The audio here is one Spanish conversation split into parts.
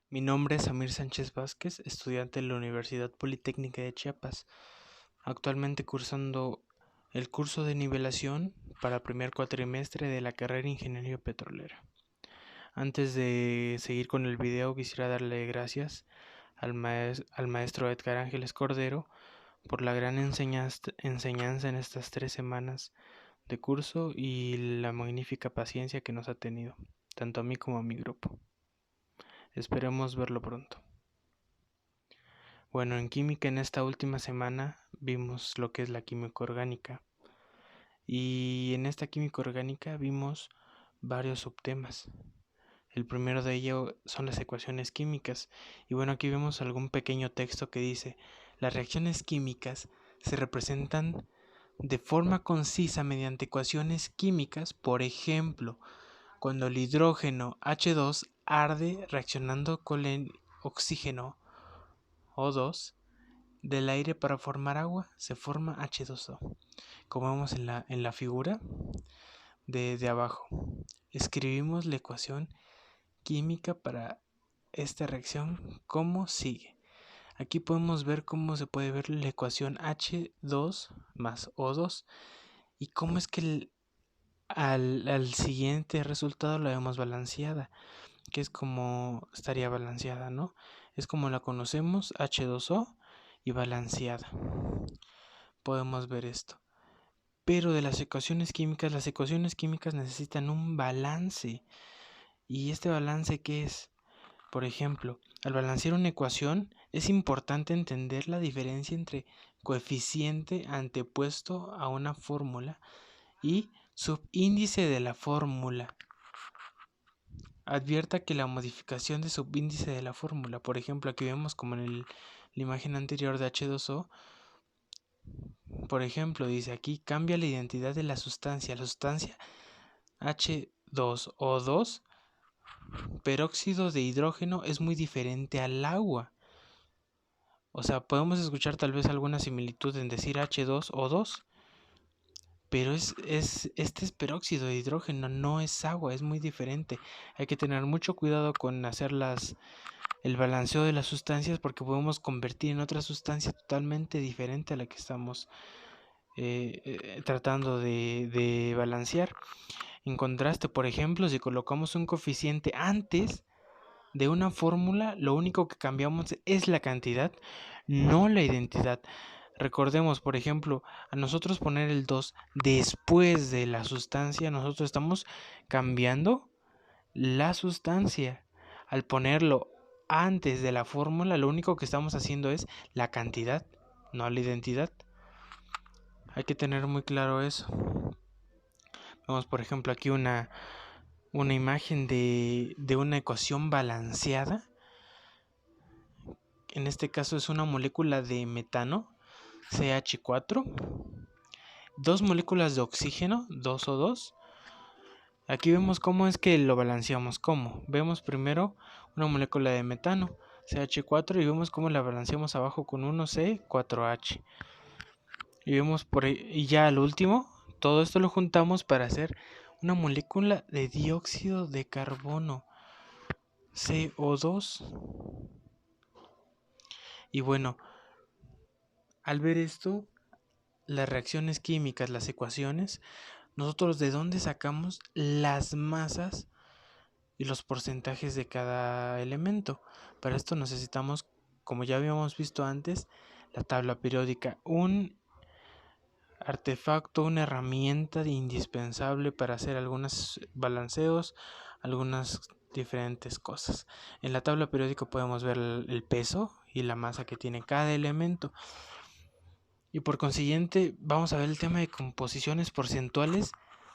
Mi nombre es Amir Sánchez Vázquez, estudiante de la Universidad Politécnica de Chiapas, actualmente cursando el curso de nivelación para primer cuatrimestre de la carrera Ingeniería Petrolera. Antes de seguir con el video, quisiera darle gracias al maestro Edgar Ángeles Cordero por la gran enseñanza en estas 3 semanas de curso y la magnífica paciencia que nos ha tenido, tanto a mí como a mi grupo. Esperemos verlo pronto. Bueno, en química en esta última semana vimos lo que es la química orgánica y en esta química orgánica vimos varios subtemas. El primero de ellos son las ecuaciones químicas y bueno, aquí vemos algún pequeño texto que dice: las reacciones químicas se representan de forma concisa mediante ecuaciones químicas. Por ejemplo, cuando el hidrógeno H2 arde reaccionando con el oxígeno O2 del aire para formar agua, se forma H2O, como vemos en la figura de abajo. Escribimos la ecuación química para esta reacción como sigue. Aquí podemos ver cómo se puede ver la ecuación H2 más O2 y cómo es que al siguiente resultado la vemos balanceada, que es como estaría balanceada, ¿no? Es como la conocemos, H2O y balanceada. Podemos ver esto. Pero de las ecuaciones químicas necesitan un balance. ¿Y este balance qué es? Por ejemplo, al balancear una ecuación es importante entender la diferencia entre coeficiente antepuesto a una fórmula y subíndice de la fórmula. Advierta que la modificación de subíndice de la fórmula, por ejemplo, aquí vemos como en la imagen anterior de H2O, por ejemplo, dice aquí cambia la identidad de la sustancia. La sustancia H2O2, peróxido de hidrógeno, es muy diferente al agua. O sea, podemos escuchar tal vez alguna similitud en decir H2O2, pero este es peróxido de hidrógeno, no es agua, es muy diferente. Hay que tener mucho cuidado con hacer el balanceo de las sustancias porque podemos convertir en otra sustancia totalmente diferente a la que estamos tratando de balancear. En contraste, por ejemplo, si colocamos un coeficiente antes de una fórmula, lo único que cambiamos es la cantidad, no la identidad. Recordemos, por ejemplo, a nosotros poner el 2 después de la sustancia, nosotros estamos cambiando la sustancia. Al ponerlo antes de la fórmula, lo único que estamos haciendo es la cantidad, no la identidad. Hay que tener muy claro eso. Vemos, por ejemplo, aquí una imagen de una ecuación balanceada. En este caso es una molécula de metano, CH4, dos moléculas de oxígeno, 2O2. Aquí vemos cómo es que lo balanceamos. ¿Cómo? Vemos primero una molécula de metano, CH4, y vemos cómo la balanceamos abajo con 1C4H. Y vemos y ya al último, todo esto lo juntamos para hacer una molécula de dióxido de carbono, CO2. Y bueno, al ver esto, las reacciones químicas, las ecuaciones, nosotros de dónde sacamos las masas y los porcentajes de cada elemento. Para esto necesitamos, como ya habíamos visto antes, la tabla periódica, un artefacto, una herramienta indispensable para hacer algunos balanceos, algunas diferentes cosas. En la tabla periódica podemos ver el peso y la masa que tiene cada elemento. Y por consiguiente vamos a ver el tema de composiciones porcentuales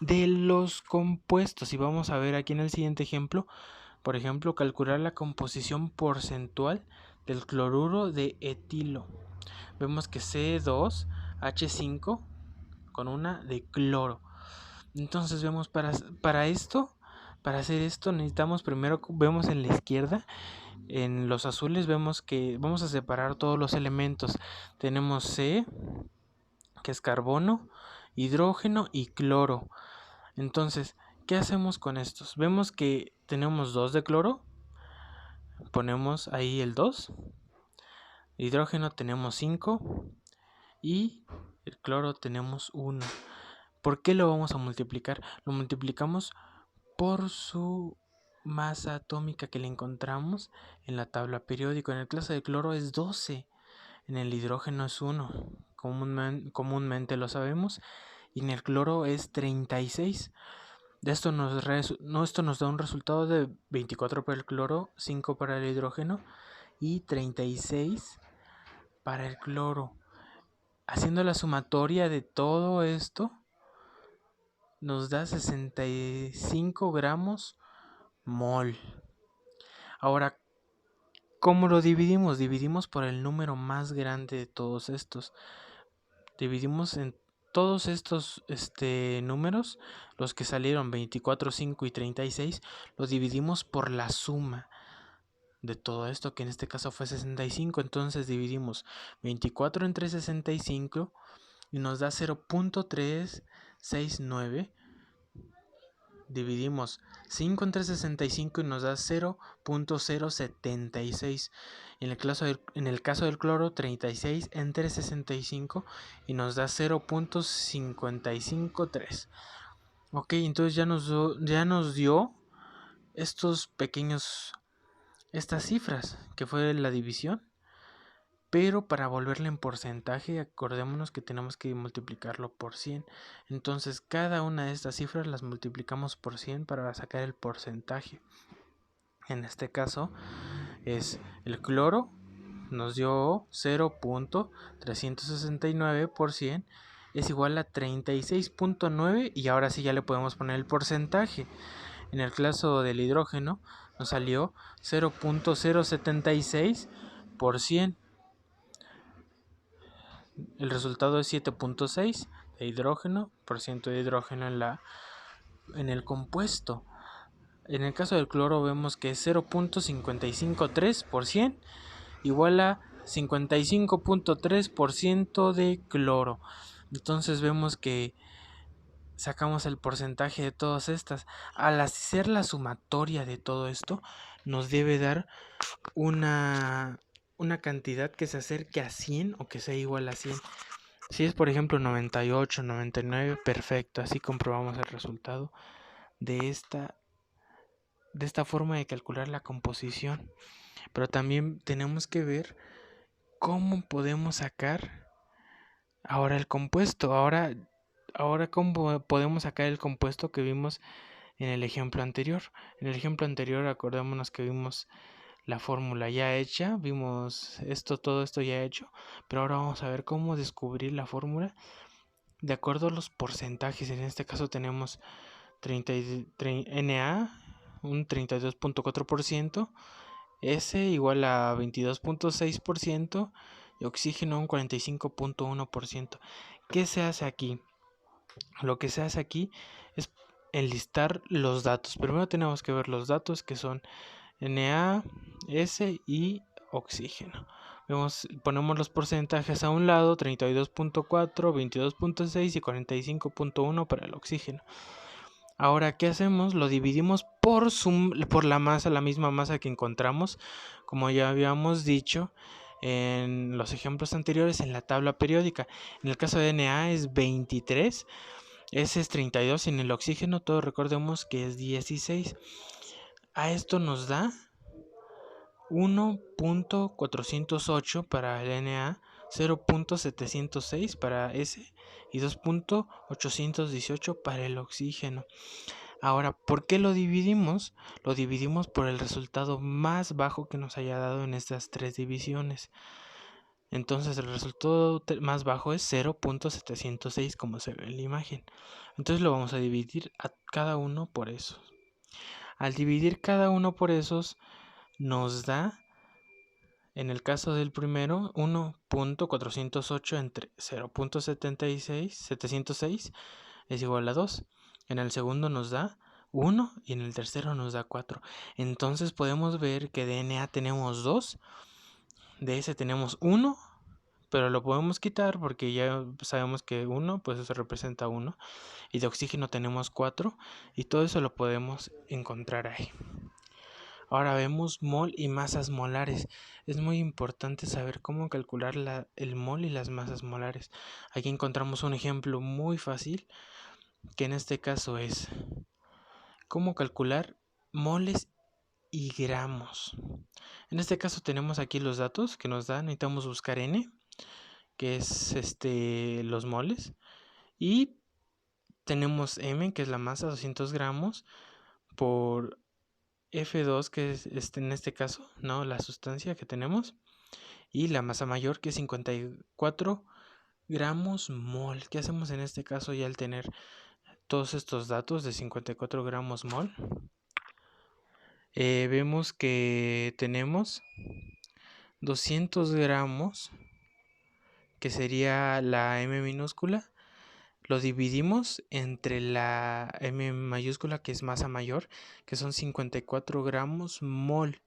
de los compuestos. Y vamos a ver aquí en el siguiente ejemplo, por ejemplo, calcular la composición porcentual del cloruro de etilo. Vemos que C2H5 con una de cloro. Entonces vemos para hacer esto necesitamos primero, vemos en la izquierda, en los azules vemos que vamos a separar todos los elementos. Tenemos C, que es carbono, hidrógeno y cloro. Entonces, ¿qué hacemos con estos? Vemos que tenemos 2 de cloro, ponemos ahí el 2. Hidrógeno tenemos 5 y el cloro tenemos 1. ¿Por qué lo vamos a multiplicar? Lo multiplicamos por su masa atómica que le encontramos en la tabla periódica. En el caso del cloro es 12, en el hidrógeno es 1, comúnmente lo sabemos, y en el cloro es 36. Esto nos da un resultado de 24 para el cloro, 5 para el hidrógeno y 36 para el cloro. Haciendo la sumatoria de todo esto, nos da 65 gramos mol. Ahora, ¿cómo lo dividimos? Dividimos por el número más grande de todos estos. Dividimos en todos estos números, los que salieron 24, 5 y 36, los dividimos por la suma de todo esto, que en este caso fue 65. Entonces dividimos 24 entre 65 y nos da 0.369. Dividimos 5 entre 65 y nos da 0.076. En el caso del cloro, 36 entre 65 y nos da 0.553. Ok, entonces ya nos dio estas cifras, que fue la división. Pero para volverla en porcentaje, acordémonos que tenemos que multiplicarlo por 100. Entonces cada una de estas cifras las multiplicamos por 100 para sacar el porcentaje. En este caso es el cloro, nos dio 0.369 por 100, es igual a 36.9, y ahora sí ya le podemos poner el porcentaje. En el caso del hidrógeno nos salió 0.076 por 100. El resultado es 7.6 de hidrógeno, por ciento de hidrógeno en el compuesto. En el caso del cloro vemos que es 0.553 por 100 igual a 55.3% de cloro. Entonces vemos que sacamos el porcentaje de todas estas. Al hacer la sumatoria de todo esto, nos debe dar una cantidad que se acerque a 100 o que sea igual a 100. Si es por ejemplo 98, 99, perfecto. Así comprobamos el resultado de esta forma de calcular la composición. Pero también tenemos que ver cómo podemos sacar ahora el compuesto. Ahora cómo podemos sacar el compuesto que vimos en el ejemplo anterior. En el ejemplo anterior acordémonos que vimos la fórmula ya hecha, vimos todo esto ya hecho, pero ahora vamos a ver cómo descubrir la fórmula de acuerdo a los porcentajes. En este caso tenemos Na un 32.4%, S igual a 22.6% y oxígeno un 45.1%. ¿Qué se hace aquí? Lo que se hace aquí es enlistar los datos. Primero tenemos que ver los datos, que son Na, S y oxígeno. Ponemos los porcentajes a un lado: 32.4, 22.6 y 45.1 para el oxígeno. Ahora, ¿qué hacemos? Lo dividimos por la masa, la misma masa que encontramos, como ya habíamos dicho en los ejemplos anteriores, en la tabla periódica. En el caso de Na es 23, S es 32 y en el oxígeno todos recordemos que es 16. A esto nos da 1.408 para el Na, 0.706 para S y 2.818 para el oxígeno. Ahora, ¿por qué lo dividimos? Lo dividimos por el resultado más bajo que nos haya dado en estas tres divisiones. Entonces el resultado más bajo es 0.706, como se ve en la imagen. Entonces lo vamos a dividir a cada uno por esos. Al dividir cada uno por esos, nos da, en el caso del primero, 1.408 entre 0.706 es igual a 2. En el segundo nos da 1 y en el tercero nos da 4. Entonces podemos ver que de Na tenemos 2, de S tenemos 1, pero lo podemos quitar porque ya sabemos que 1 pues eso representa 1, y de oxígeno tenemos 4, y todo eso lo podemos encontrar ahí. Ahora vemos mol y masas molares. Es muy importante saber cómo calcular el mol y las masas molares. Aquí encontramos un ejemplo muy fácil, que en este caso es cómo calcular moles y gramos. En este caso tenemos aquí los datos que nos dan. Necesitamos buscar N, que es los moles, y tenemos M, que es la masa, 200 gramos, por F2, que es en este caso, ¿no? La sustancia que tenemos, y la masa mayor, que es 54 gramos mol. ¿Qué hacemos en este caso ya al tener todos estos datos de 54 gramos mol? Vemos que tenemos 200 gramos, que sería la M minúscula. Lo dividimos entre la M mayúscula, que es masa mayor, que son 54 gramos mol.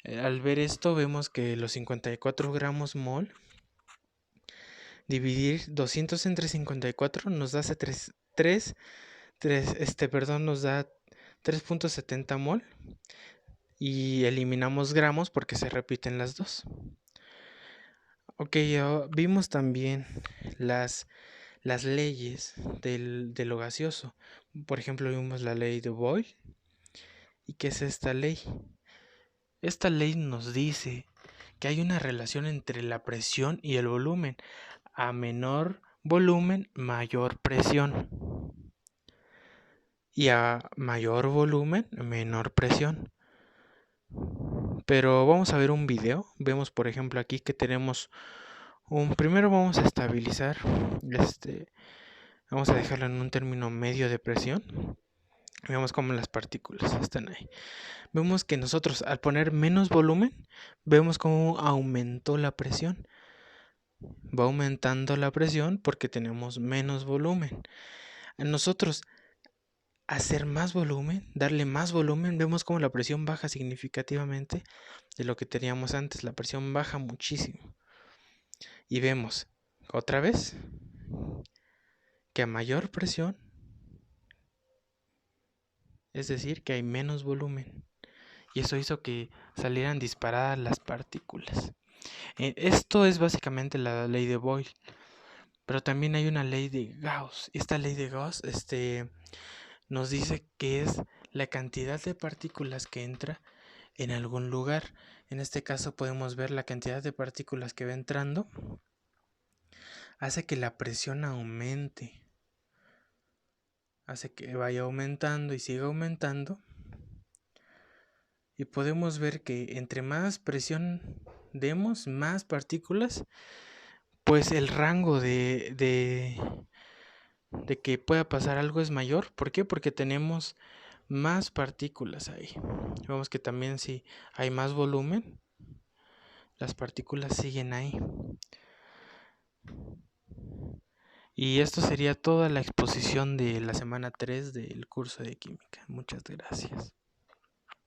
Al ver esto vemos que los 54 gramos mol, dividir 200 entre 54 nos da 3.70 mol, y eliminamos gramos porque se repiten las dos. Ok, vimos también las leyes de lo gaseoso. Por ejemplo, vimos la ley de Boyle. ¿Y qué es esta ley? Esta ley nos dice que hay una relación entre la presión y el volumen. A menor volumen, mayor presión. Y a mayor volumen, menor presión. Pero vamos a ver un video. Vemos, por ejemplo, aquí que tenemos primero vamos a estabilizar, vamos a dejarlo en un término medio de presión. Vemos cómo las partículas están ahí. Vemos que nosotros al poner menos volumen, vemos cómo aumentó la presión. Va aumentando la presión porque tenemos menos volumen. A nosotros hacer más volumen, darle más volumen, vemos cómo la presión baja significativamente de lo que teníamos antes. La presión baja muchísimo. Y vemos otra vez que a mayor presión, es decir, que hay menos volumen. Y eso hizo que salieran disparadas las partículas. Esto es básicamente la ley de Boyle. Pero también hay una ley de Gauss. Esta ley de Gauss nos dice que es la cantidad de partículas que entra en algún lugar. En este caso podemos ver la cantidad de partículas que va entrando. Hace que la presión aumente. Hace que vaya aumentando y siga aumentando. Y podemos ver que entre más presión demos, más partículas, pues el rango de que pueda pasar algo es mayor. ¿Por qué? Porque tenemos más partículas ahí. Vemos que también si hay más volumen, las partículas siguen ahí. Y esto sería toda la exposición de la semana 3 del curso de química. Muchas gracias.